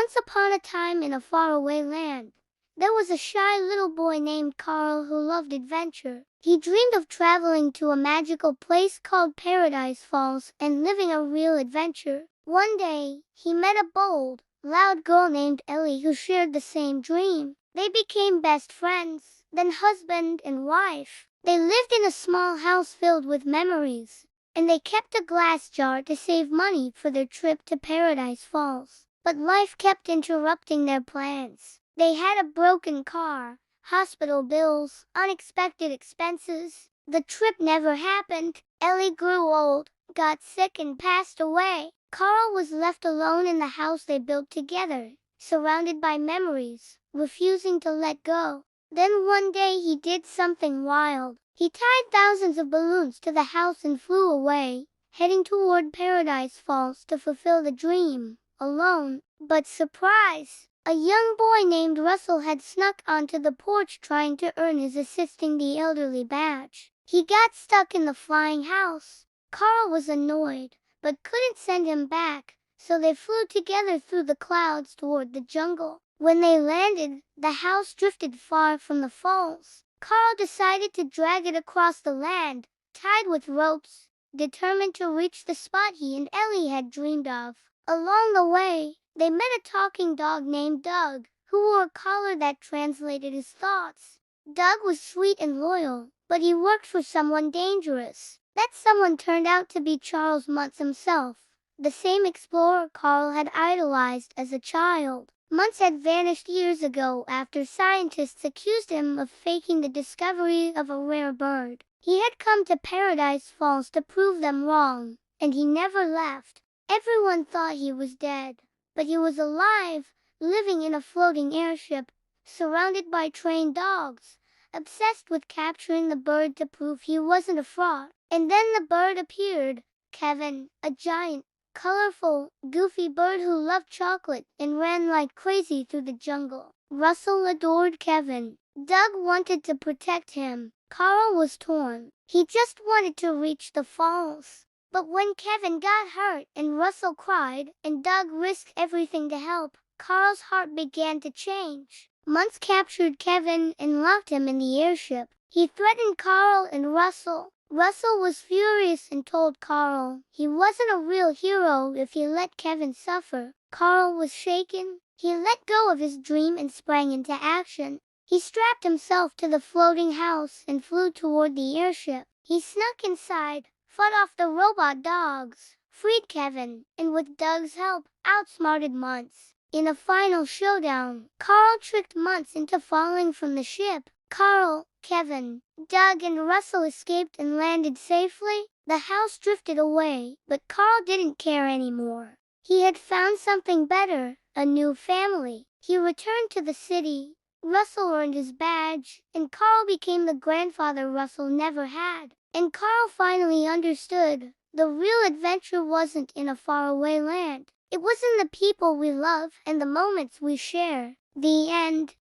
Once upon a time in a faraway land, there was a shy little boy named Carl who loved adventure. He dreamed of traveling to a magical place called Paradise Falls and living a real adventure. One day, he met a bold, loud girl named Ellie who shared the same dream. They became best friends, then husband and wife. They lived in a small house filled with memories, and they kept a glass jar to save money for their trip to Paradise Falls. But life kept interrupting their plans. They had a broken car, hospital bills, unexpected expenses. The trip never happened. Ellie grew old, got sick and passed away. Carl was left alone in the house they built together, surrounded by memories, refusing to let go. Then one day he did something wild. He tied thousands of balloons to the house and flew away, heading toward Paradise Falls to fulfill the dream, alone. But surprise! A young boy named Russell had snuck onto the porch trying to earn his assisting the elderly badge. He got stuck in the flying house. Carl was annoyed, but couldn't send him back, so they flew together through the clouds toward the jungle. When they landed, the house drifted far from the falls. Carl decided to drag it across the land, tied with ropes, determined to reach the spot he and Ellie had dreamed of. Along the way, they met a talking dog named Doug, who wore a collar that translated his thoughts. Doug was sweet and loyal, but he worked for someone dangerous. That someone turned out to be Charles Muntz himself, the same explorer Carl had idolized as a child. Muntz had vanished years ago after scientists accused him of faking the discovery of a rare bird. He had come to Paradise Falls to prove them wrong, and he never left. Everyone thought he was dead, but he was alive, living in a floating airship, surrounded by trained dogs, obsessed with capturing the bird to prove he wasn't a fraud. And then the bird appeared, Kevin, a giant, colorful, goofy bird who loved chocolate and ran like crazy through the jungle. Russell adored Kevin. Doug wanted to protect him. Carl was torn. He just wanted to reach the falls. But when Kevin got hurt and Russell cried and Doug risked everything to help, Carl's heart began to change. Muntz captured Kevin and locked him in the airship. He threatened Carl and Russell. Russell was furious and told Carl he wasn't a real hero if he let Kevin suffer. Carl was shaken. He let go of his dream and sprang into action. He strapped himself to the floating house and flew toward the airship. He snuck inside, fought off the robot dogs, freed Kevin, and with Doug's help, outsmarted Muntz. In a final showdown, Carl tricked Muntz into falling from the ship. Carl, Kevin, Doug and Russell escaped and landed safely. The house drifted away, but Carl didn't care anymore. He had found something better, a new family. He returned to the city. Russell earned his badge, and Carl became the grandfather Russell never had. And Carl finally understood, the real adventure wasn't in a faraway land. It was in the people we love and the moments we share. The end.